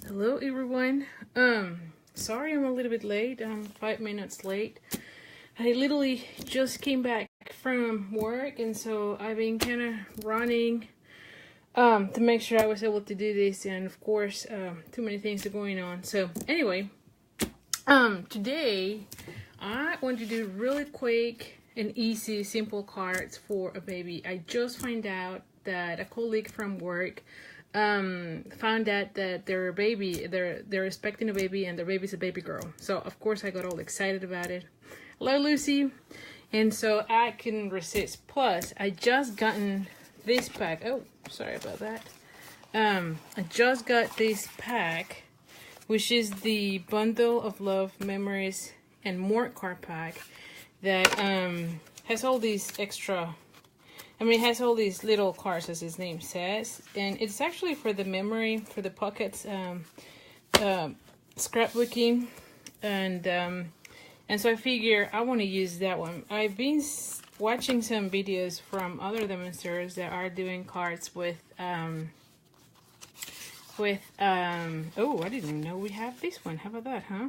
Hello everyone. Sorry I'm a little bit late. I'm 5 minutes late. I literally just came back from work, and so I've been kind of running to make sure I was able to do this, and of course too many things are going on. So anyway, today I want to do really quick and easy simple cards for a baby. I just found out that a colleague from work found out that their baby, they're expecting a baby, and their baby's a baby girl. So of course I got all excited about it. Hello Lucy. And so I couldn't resist. Plus I just gotten this pack. Oh, sorry about that. I just got this pack, which is the Bundle of Love, Memories and More card pack that has all these extra, it has all these little cards, as its name says, and it's actually for the memory, for the pockets, scrapbooking, and so I figure I want to use that one. I've been watching some videos from other demonstrators that are doing cards with oh, I didn't even know we have this one. How about that, huh?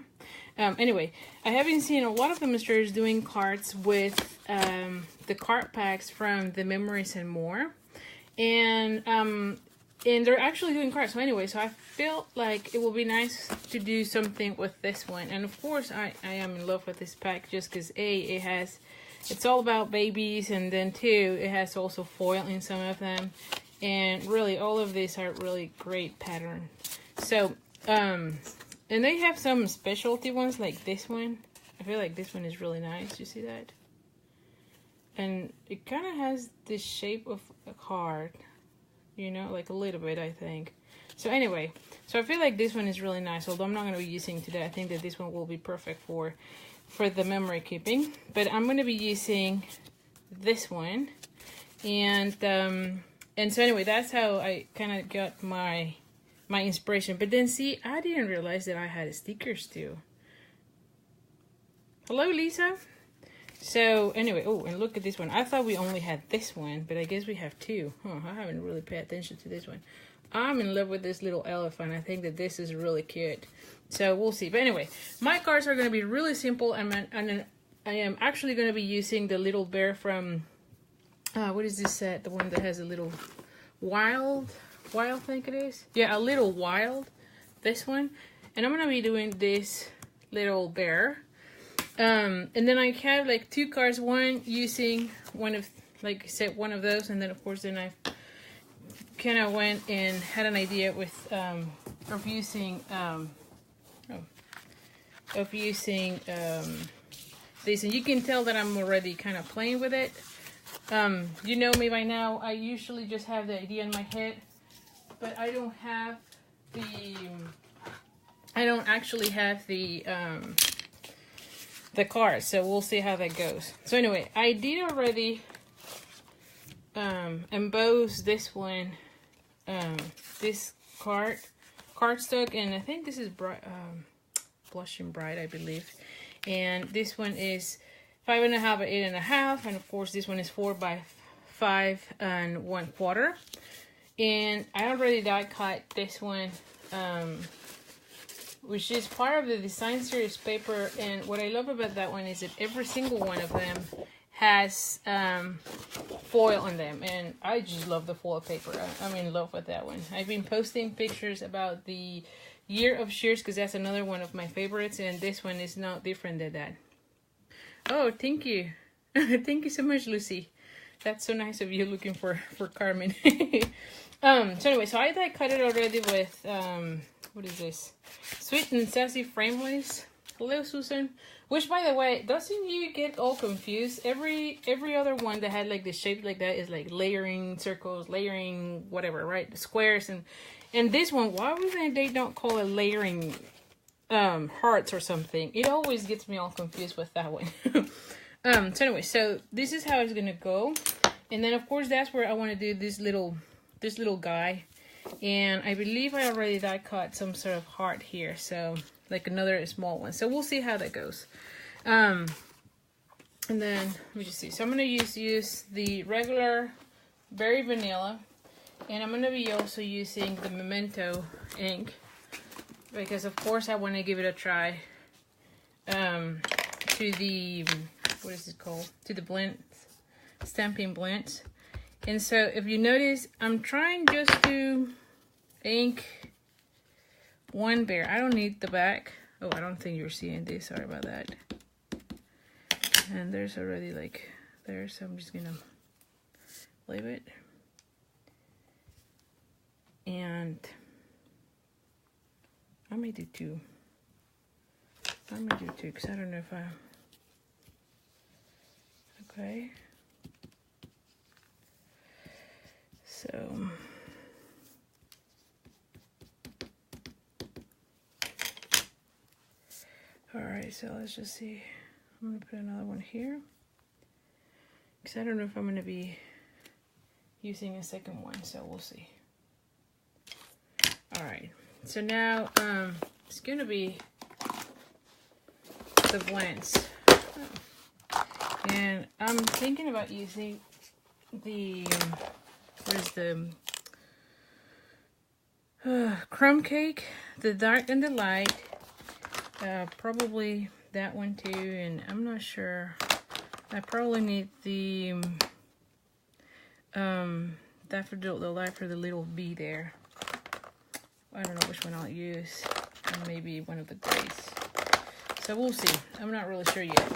Anyway, I have been seeing a lot of demonstrators doing cards with the card packs from the Memories and More, and they're actually doing cards. So anyway, so I felt like it would be nice to do something with this one, and of course I am in love with this pack just because it's all about babies, and then two, it has also foil in some of them. And really, all of these are really great pattern. So, and they have some specialty ones like this one. I feel like this one is really nice. You see that? And it kind of has the shape of a card, you know, like a little bit, I think. So anyway, so I feel like this one is really nice. Although I'm not going to be using today. I think that this one will be perfect for the memory keeping. But I'm going to be using this one, and so anyway, that's how I kind of got my inspiration. But then see, I didn't realize that I had stickers too. Hello, Lisa. So anyway, oh, and look at this one. I thought we only had this one, but I guess we have two. Huh, I haven't really paid attention to this one. I'm in love with this little elephant. I think that this is really cute. So we'll see. But anyway, my cards are going to be really simple, and I am actually going to be using the little bear from... what is this set? The one that has a little wild, I think it is. Yeah, a little wild. This one. And I'm going to be doing this little bear. And then I have like two cards. One using one of, like I said, one of those. And then of course, then I kind of went and had an idea with, of using this. And you can tell that I'm already kind of playing with it. You know me by now. I usually just have the idea in my head, but I don't actually have the cards. So we'll see how that goes. So anyway, I did already emboss this one, this cardstock, and I think this is Blushing Bright, I believe, and this one is 5.5 by 8.5, and of course this one is 4 by 5 1/4. And I already die cut this one, which is part of the design series paper. And what I love about that one is that every single one of them has foil on them, and I just love the foil paper. I'm in love with that one. I've been posting pictures about the Year of Shears because that's another one of my favorites, and this one is not different than that. Oh, thank you. Thank you so much, Lucy. That's so nice of you looking for Carmen. So anyway, so I die cut it already with, what is this? Sweet and Sassy Frameless. Hello, Susan. Which, by the way, doesn't you get all confused? Every other one that had like the shape like that is like layering circles, layering whatever, right? Squares. And this one, why would they don't call it layering hearts or something? It always gets me all confused with that one. So anyway, so this is how it's gonna go, and then of course that's where I want to do this little guy, and I believe I already die cut some sort of heart here, so like another small one. So we'll see how that goes. And then let me just see. So I'm gonna use the regular Berry Vanilla, and I'm gonna be also using the Memento ink. because of course I want to give it a try. To the, what is it called? To the blend, stamping blends. And so if you notice, I'm trying just to ink one bear. I don't need the back. Oh, I don't think you're seeing this. Sorry about that. And there's already like there, so I'm just gonna leave it. And I may do two. I'm gonna do two because I don't know if I. Okay. So. Alright, so let's just see. I'm gonna put another one here because I don't know if I'm gonna be using a second one, so we'll see. Alright, so now it's gonna be the blends, and I'm thinking about using the what is the crumb cake, the dark and the light, probably that one too, and I'm not sure. I probably need the daffodil, the light for the little bee there. I don't know which one I'll use, and maybe one of the grays. So we'll see. I'm not really sure yet.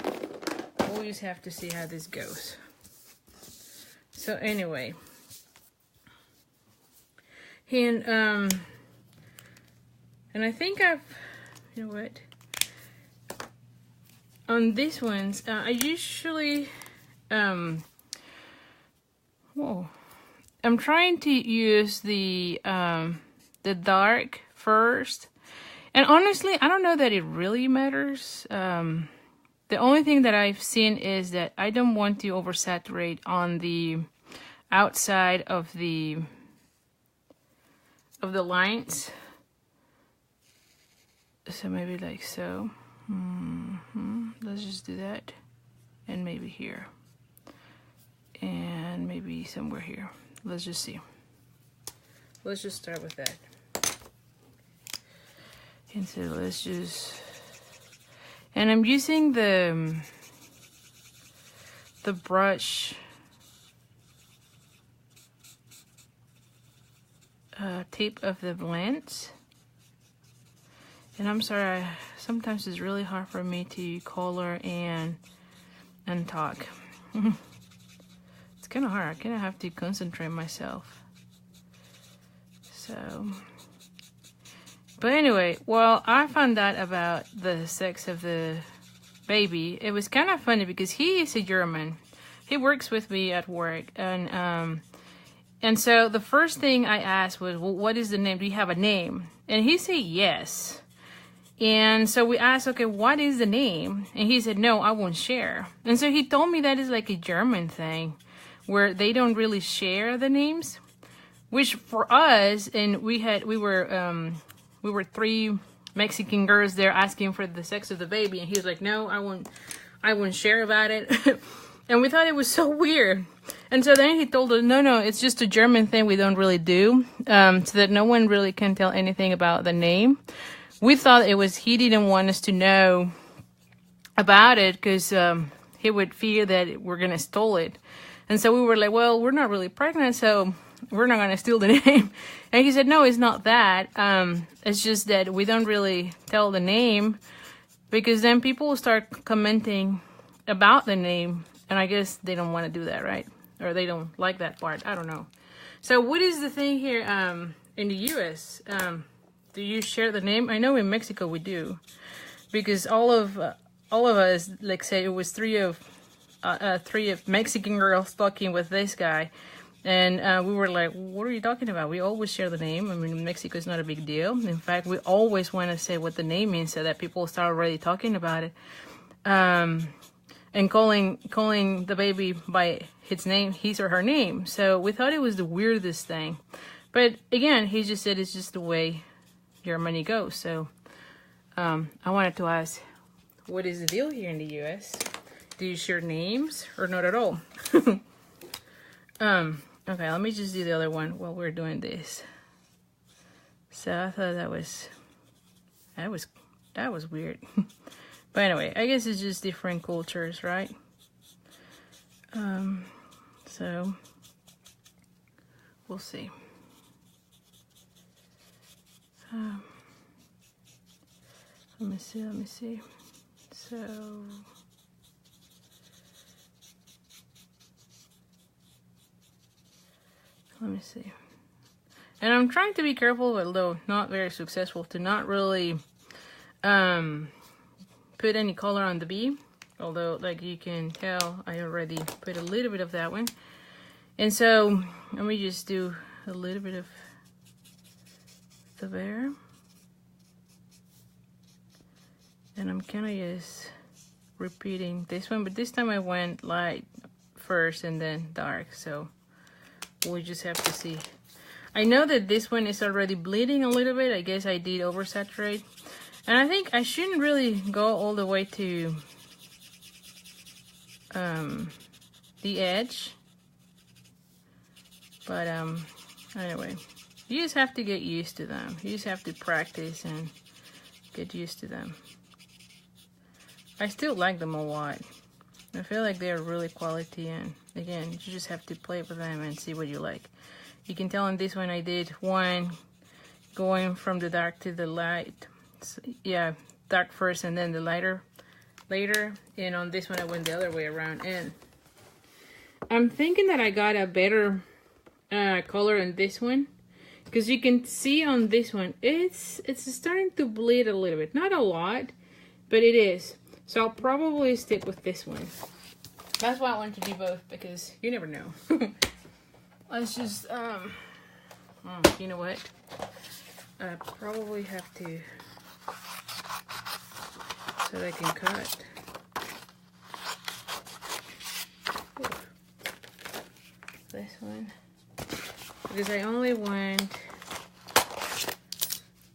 We'll just have to see how this goes. So anyway, and I think I've, you know what? On these ones, I usually, I'm trying to use the dark first. And honestly, I don't know that it really matters. The only thing that I've seen is that I don't want to oversaturate on the outside of the lines. So maybe like so. Let's just do that. And maybe here. And maybe somewhere here. Let's just see. Let's just start with that. And so let's just, and I'm using the brush tip of the blends. And I'm sorry, sometimes it's really hard for me to color and talk. It's kind of hard. I kind of have to concentrate myself. So. But anyway, well, I found out about the sex of the baby. It was kind of funny because he is a German. He works with me at work, and so the first thing I asked was, well, what is the name? Do you have a name? And he said yes. And so we asked, okay, what is the name? And he said, no, I won't share. And so he told me that is like a German thing where they don't really share the names, which for us, and we were three Mexican girls there asking for the sex of the baby, and he was like, no, I won't share about it. And we thought it was so weird. And so then he told us, no, it's just a German thing we don't really do, so that no one really can tell anything about the name. We thought it was he didn't want us to know about it because he would fear that we're going to steal it. And so we were like, well, we're not really pregnant, so we're not going to steal the name. And he said, no, it's not that. It's just that we don't really tell the name because then people will start commenting about the name. And I guess they don't want to do that, right? Or they don't like that part. I don't know. So what is the thing here in the U.S.? Do you share the name? I know in Mexico we do. Because all of us, like say it was three of Mexican girls talking with this guy. And we were like, what are you talking about? We always share the name. I mean, Mexico is not a big deal. In fact, we always want to say what the name means so that people start already talking about it. And calling the baby by its name, his or her name. So we thought it was the weirdest thing. But again, he just said it's just the way Germany goes. So I wanted to ask, what is the deal here in the U.S.? Do you share names or not at all? Okay, let me just do the other one while we're doing this. So I thought that was That was weird. But anyway, I guess it's just different cultures, right? So we'll see. Let me see. So let me see. And I'm trying to be careful, although not very successful, to not really put any color on the bee. Although, like you can tell, I already put a little bit of that one. And so, let me just do a little bit of the bear. And I'm kind of just repeating this one, but this time I went light first and then dark. So, we just have to see. I know that this one is already bleeding a little bit. I guess I did oversaturate. And I think I shouldn't really go all the way to the edge. But anyway, you just have to get used to them. You just have to practice and get used to them. I still like them a lot. I feel like they're really quality, and again, you just have to play with them and see what you like. You can tell on this one I did one going from the dark to the light. So, yeah, dark first and then the lighter later. And on this one I went the other way around. And I'm thinking that I got a better color on this one, because you can see on this one it's starting to bleed a little bit. Not a lot, but it is. So I'll probably stick with this one. That's why I wanted to do both, because you never know. Let's just you know what, I probably have to, so that I can cut. This one, because I only want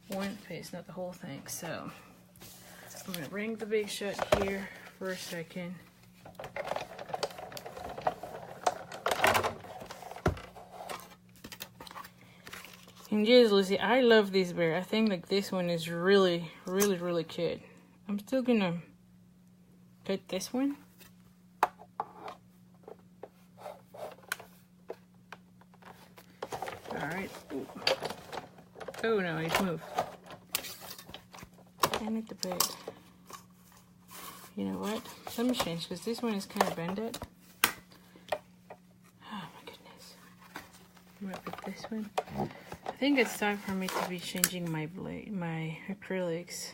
one piece, not the whole thing. So I'm gonna bring the big shot here for a second. And yes, Lucy, I love this bear. I think like this one is really, really, really cute. I'm still gonna cut this one. Alright. Oh no, it moved. I need to put, you know what? Let me change, because this one is kind of bended. Oh my goodness. I'm gonna put this one. I think it's time for me to be changing my blade, my acrylics.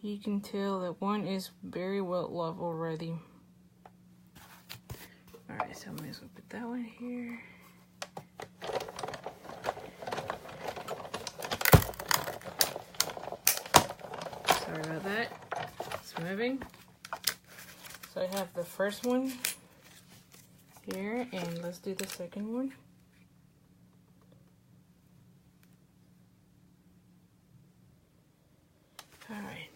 You can tell that one is very well loved already. Alright, so I'm just gonna put that one here. Sorry about that. It's moving. So I have the first one here, and let's do the second one. All right.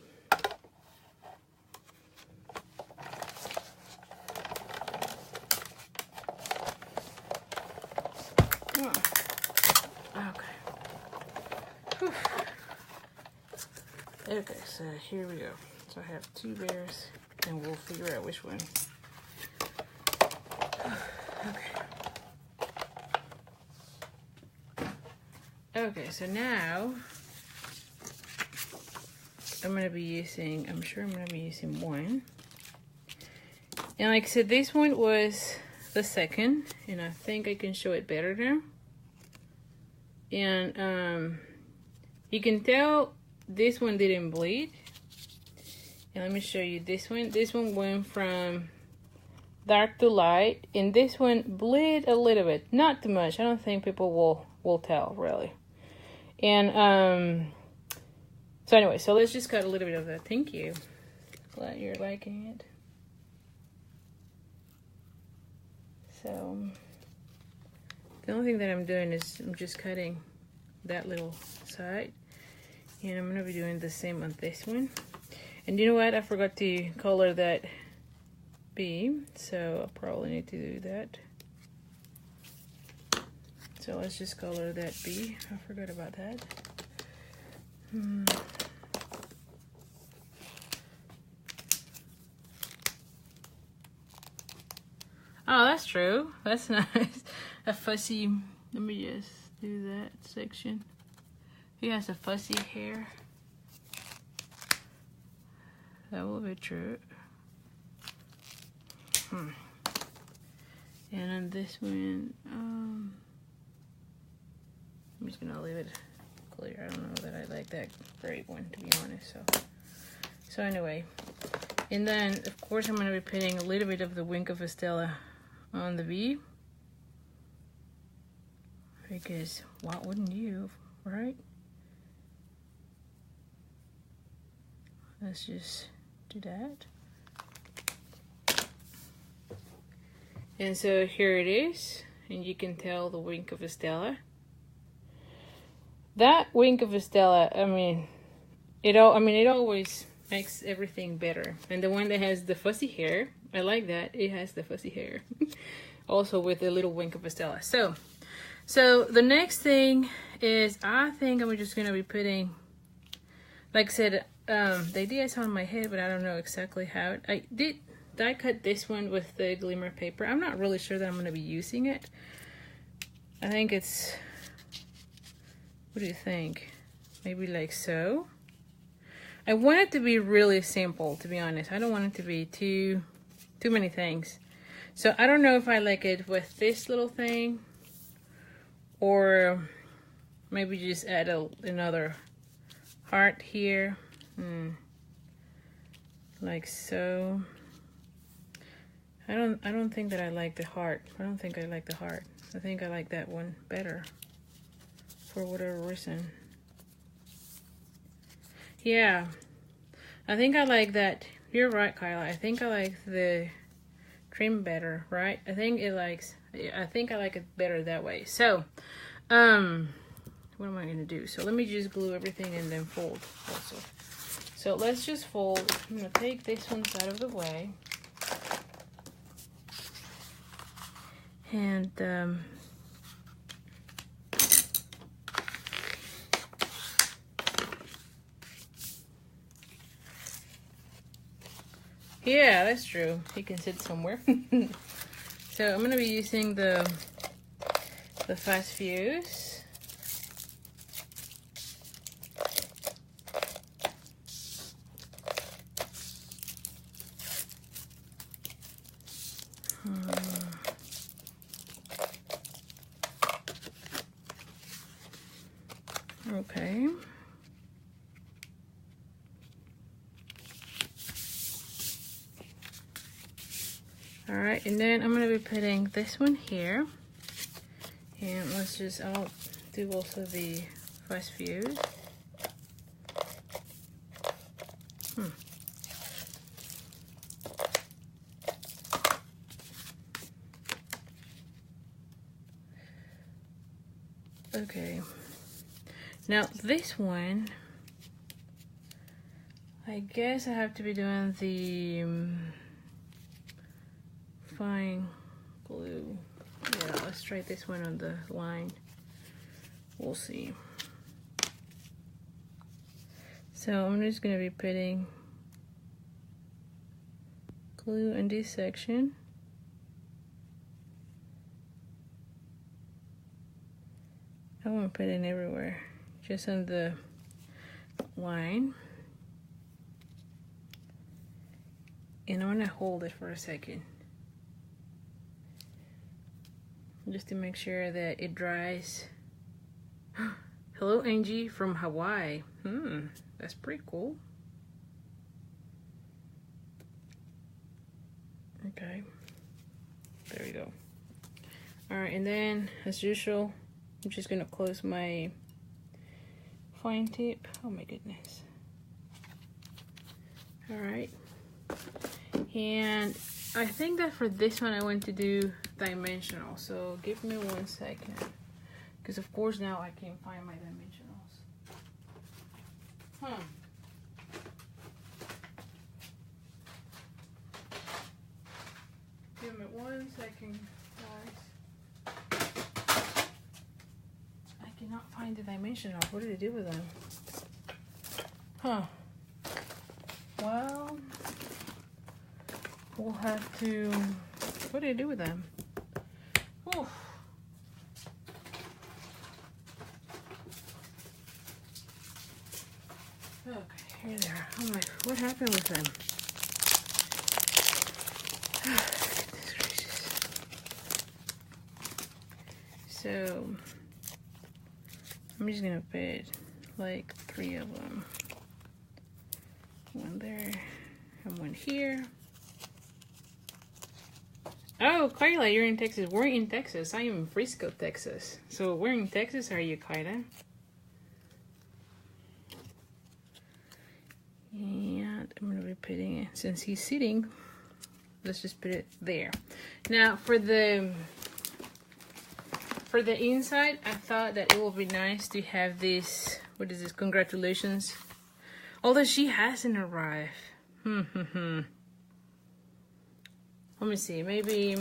Oh. Okay. Whew. Okay, so here we go. So I have two bears, and we'll figure out which one. Okay, so now I'm gonna be using, I'm sure I'm gonna be using one. And like I said, this one was the second, and I think I can show it better now. And you can tell this one didn't bleed. And let me show you this one. This one went from dark to light, and this one bled a little bit, not too much. I don't think people will tell really. And so anyway, so let's just cut a little bit of that. Thank you. Glad you're liking it. So the only thing that I'm doing is I'm just cutting that little side, and I'm gonna be doing the same on this one. And you know what? I forgot to color that bee, so I probably need to do that. So let's just color that B. I forgot about that. Oh, that's true. That's nice. A fussy, let me just do that section. He has a fussy hair. That will be true. And on this one, I'm just gonna leave it clear. I don't know that I like that gray one, to be honest. So anyway, and then of course I'm gonna be putting a little bit of the Wink of a Stella on the V, because why wouldn't you, right? Let's just do that. And so here it is, and you can tell the Wink of a Stella. That Wink of a Stella, I mean, it always makes everything better. And the one that has the fuzzy hair, I like that. It has the fuzzy hair. Also with a little Wink of a Stella. So the next thing is, I think I'm just gonna be putting, like I said, the idea is on my head, but I don't know exactly how. I cut this one with the glimmer paper. I'm not really sure that I'm gonna be using it. I think it's, what do you think? Maybe like so. I want it to be really simple, to be honest. I don't want it to be too many things. So I don't know if I like it with this little thing, or maybe just add another heart here. Like so. I don't think that I like the heart. I don't think I like the heart. I think I like that one better, for whatever reason. Yeah, I think I like that. You're right, Kyla. I think I like the trim better, right? I think I like it better that way. So, what am I gonna do? So let me just glue everything and then fold also. So let's just fold. I'm gonna take this one out of the way. And yeah, that's true. He can sit somewhere. So I'm gonna be using the fast fuse. Okay. All right, and then I'm gonna be putting this one here, and I'll do also the fast fuse. Okay. Now this one, I guess I have to be doing the fine glue. Yeah, let's try this one on the line. We'll see. So I'm just gonna be putting glue in this section. I won't put it everywhere, just on the line. And I'm gonna hold it for a second, just to make sure that it dries. Hello, Angie from Hawaii. That's pretty cool. Okay, there we go. All right, and then as usual, I'm just gonna close my fine tip. Oh my goodness. All right, and I think that for this one I want to do dimensional, so give me 1 second, because of course now I can't find my dimensionals. Give me 1 second, guys. find the dimension off. What did it do with them? Huh. Well, we'll have to... What did it do with them? Oof. Okay, here they are. I'm like, what happened with them? Goodness gracious. So, I'm just gonna put like 3 of them. One there and one here. Oh, Kyla, you're in Texas. We're in Texas. I am in Frisco, Texas. So where in Texas are you, Kyla? And I'm gonna be putting it, since he's sitting, let's just put it there. Now for the inside, I thought that it would be nice to have this, what is this, congratulations. Although she hasn't arrived. Let me see, maybe,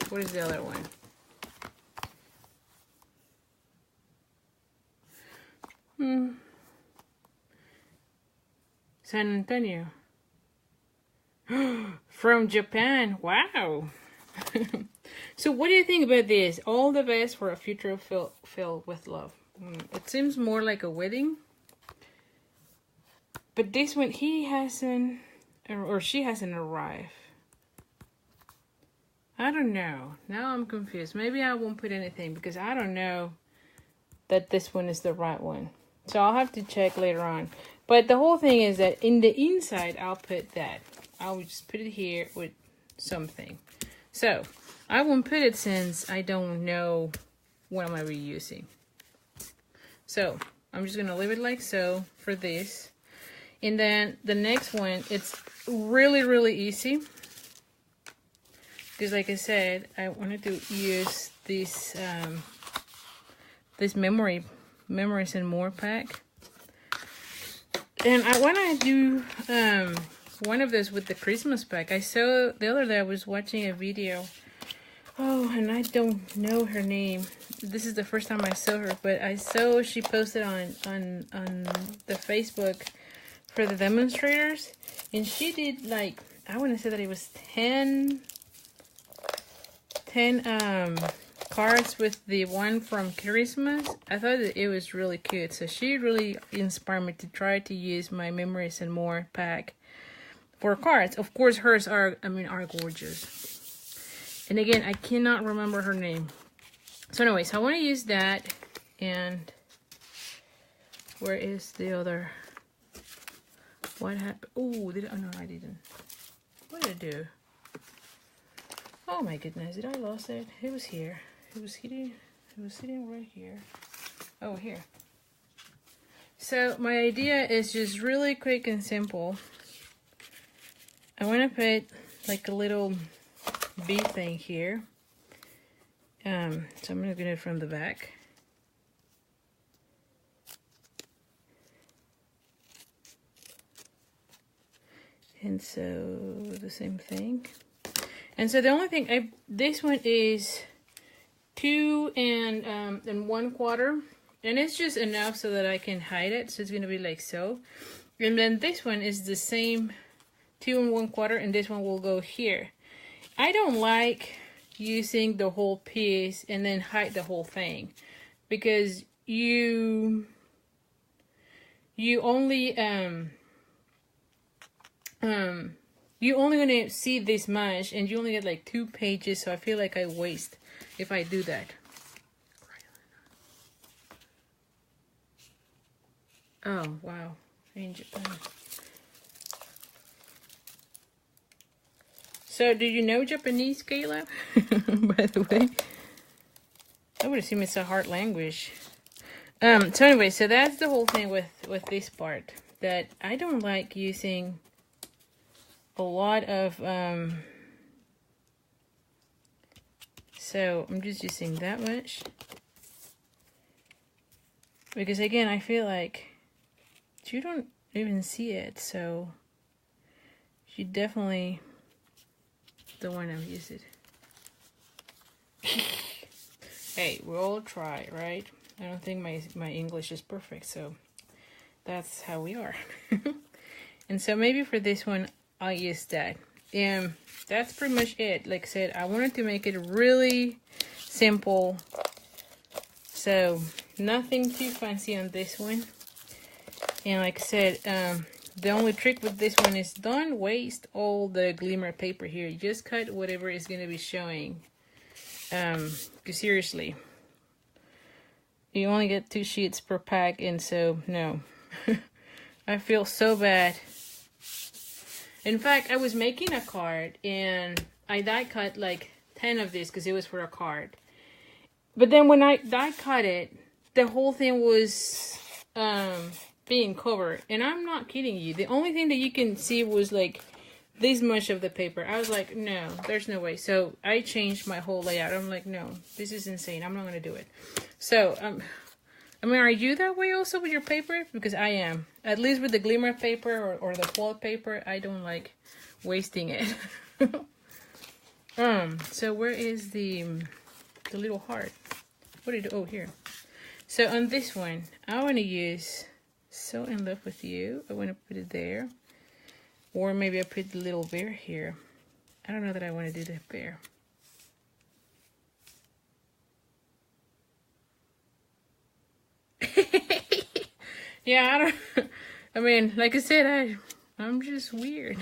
what is the other one? San Antonio. From Japan, wow. So what do you think about this? All the best for a future filled with love. It seems more like a wedding. But this one, he hasn't, or she hasn't arrived. I don't know. Now I'm confused. Maybe I won't put anything because I don't know that this one is the right one. So I'll have to check later on. But the whole thing is that in the inside, I'll put that. I'll just put it here with something. So I won't put it since I don't know what I'm going to be using. So I'm just going to leave it like so for this. And then the next one, it's really, really easy. Because like I said, I wanted to use this this Memories and More pack. And I want to do one of those with the Christmas pack. I saw the other day, I was watching a video. Oh, and I don't know her name. This is the first time I saw her, but I saw she posted on the Facebook for the demonstrators. And she did like, I want to say that it was 10 cards with the one from Christmas. I thought that it was really cute. So she really inspired me to try to use my Memories and More pack for cards. Of course, hers are gorgeous. And again, I cannot remember her name. So anyways, I want to use that. And where is the other? What happened? Oh, oh no, I didn't. What did I do? Oh my goodness, did I lost it? It was here. It was sitting right here. Oh, here. So my idea is just really quick and simple. I want to put like a little bee thing here. So I'm going to get it from the back. And so the same thing. And so the only thing, this one is 2 and 1/4, and it's just enough so that I can hide it. So it's gonna be like so. And then this one is the same 2 and 1/4, and this one will go here. I don't like using the whole piece and then hide the whole thing, because you only you're only gonna see this much, and you only get like 2 pages, so I feel like I waste if I do that. Oh wow, Angel. So do you know Japanese, Kayla? By the way, I would assume it's a hard language. So anyway, so that's the whole thing with this part, that I don't like using a lot of so I'm just using that much, because again, I feel like you don't even see it, so you definitely don't want to use it. Hey, we all try, right? I don't think my English is perfect, so that's how we are. And so maybe for this one, I'll use that. And that's pretty much it. Like I said, I wanted to make it really simple. So nothing too fancy on this one. And like I said, the only trick with this one is don't waste all the glimmer paper here. Just cut whatever is going to be showing. Because seriously, you only get 2 sheets per pack, and so no. I feel so bad. In fact, I was making a card and I die cut like 10 of this because it was for a card. But then when I die cut it, the whole thing was being covered. And I'm not kidding you. The only thing that you can see was like this much of the paper. I was like, no, there's no way. So I changed my whole layout. I'm like, no, this is insane. I'm not going to do it. So, I mean, are you that way also with your paper? Because I am. At least with the glimmer paper or the foil paper, I don't like wasting it. So where is the little heart? What did, oh, here. So on this one, I want to use So In Love With You. I want to put it there. Or maybe I put the little bear here. I don't know that I want to do the bear. Yeah, I mean, like I said, I'm just weird.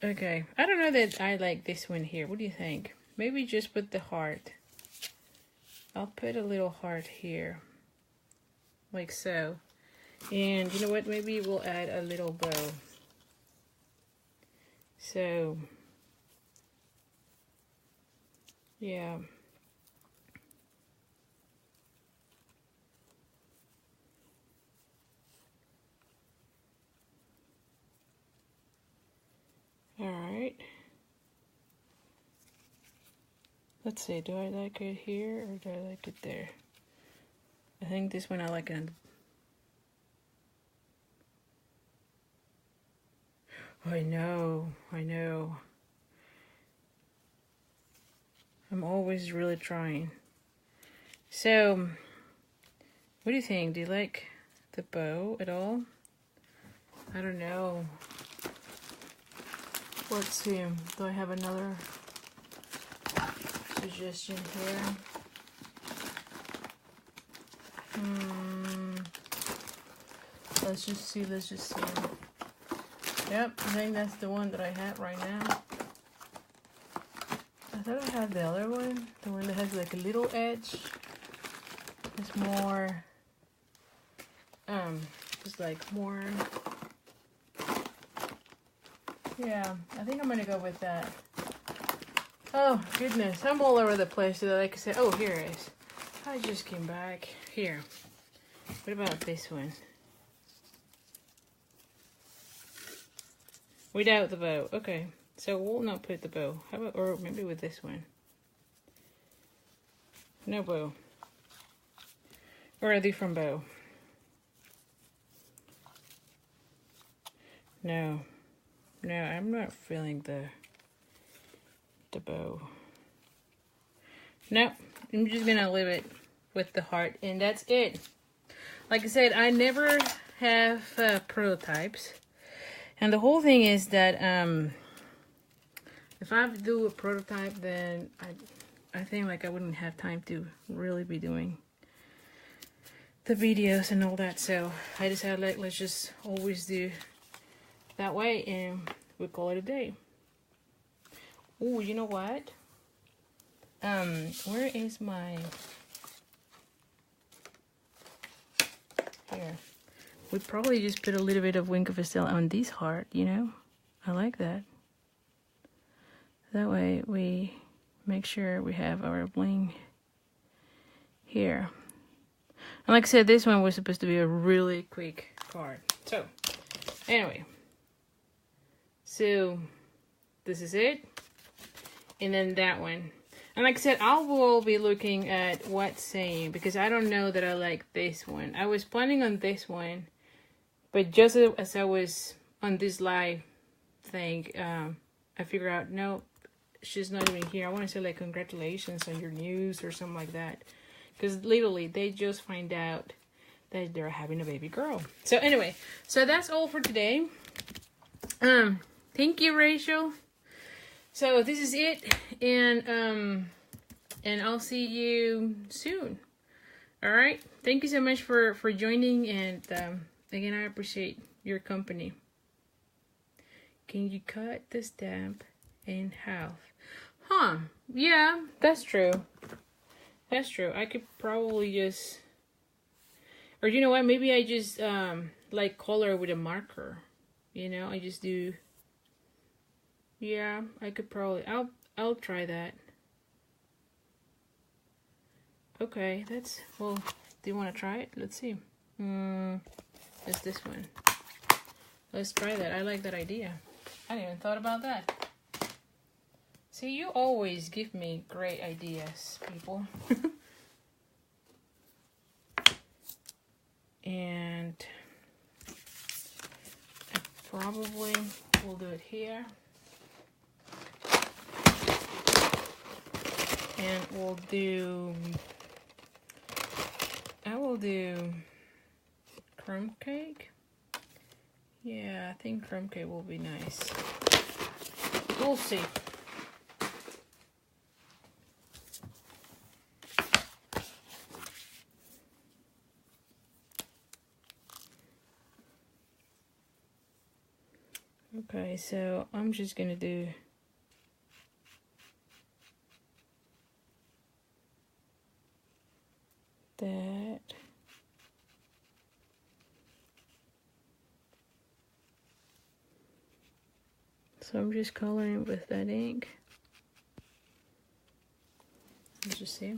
Okay, I don't know that I like this one here. What do you think? Maybe just put the heart. I'll put a little heart here. Like so. And you know what? Maybe we'll add a little bow. So, yeah. Alright. Let's see, do I like it here or do I like it there? I think this one I like it. I know. I'm always really trying. So, what do you think? Do you like the bow at all? I don't know. Let's see. Do I have another suggestion here? Let's just see. Yep, I think that's the one that I have right now. I thought I had the other one. The one that has like a little edge. It's more, just like more. Yeah, I think I'm gonna go with that. Oh, goodness. I'm all over the place. So like I said, oh, here it is. I just came back. Here. What about this one? Without the bow. Okay. So we'll not put the bow. How about, or maybe with this one. No bow. Or a different bow. No. No, I'm not feeling the bow. Nope. I'm just gonna leave it with the heart, and that's it. Like I said, I never have prototypes, and the whole thing is that if I do a prototype, then I think like I wouldn't have time to really be doing the videos and all that. So I decided like let's just always do that way, and we call it a day. Oh, you know what? Where is my... Here. We probably just put a little bit of Wink of a Stella on this heart, you know? I like that. That way we make sure we have our bling here. And like I said, this one was supposed to be a really quick card. So, anyway. So, this is it. And then that one. And like I said, I will be looking at what's saying, because I don't know that I like this one. I was planning on this one, but just as I was on this live thing, I figured out, no, she's not even here. I want to say like congratulations on your news or something like that. Because literally they just find out that they're having a baby girl. So anyway, so that's all for today. Thank you, Rachel. So this is it, and I'll see you soon. All right. Thank you so much for joining, and again, I appreciate your company. Can you cut the stamp in half? Huh? Yeah, that's true. That's true. I could probably just, or you know what? Maybe I just like color with a marker. You know, I just do. Yeah, I could probably. I'll try that. Okay, that's well. Do you want to try it? Let's see. It's this one. Let's try that. I like that idea. I hadn't even thought about that. See, you always give me great ideas, people. And I probably will do it here. And we'll do, I will do crumb cake. Yeah, I think crumb cake will be nice. We'll see. Okay, so I'm just gonna do that. So I'm just coloring with that ink. Let's just see.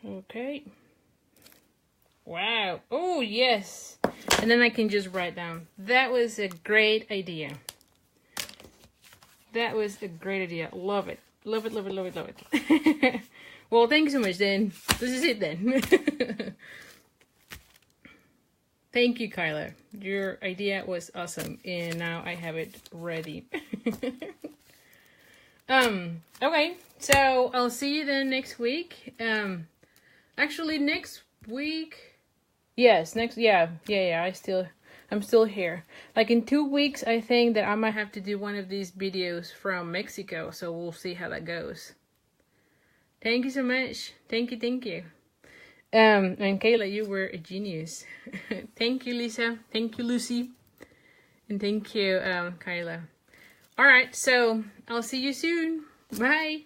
Okay. Wow. Oh, yes. And then I can just write down. That was a great idea. That was a great idea. Love it. Love it, love it, love it, love it. Well, thank you so much, then. This is it, then. Thank you, Kyla. Your idea was awesome. And now I have it ready. Okay. So, I'll see you then next week. Actually, next week... Yes, I'm still here. Like in 2 weeks, I think that I might have to do one of these videos from Mexico. So we'll see how that goes. Thank you so much. Thank you. And Kayla, you were a genius. Thank you, Lisa. Thank you, Lucy. And thank you, Kyla. All right, so I'll see you soon. Bye.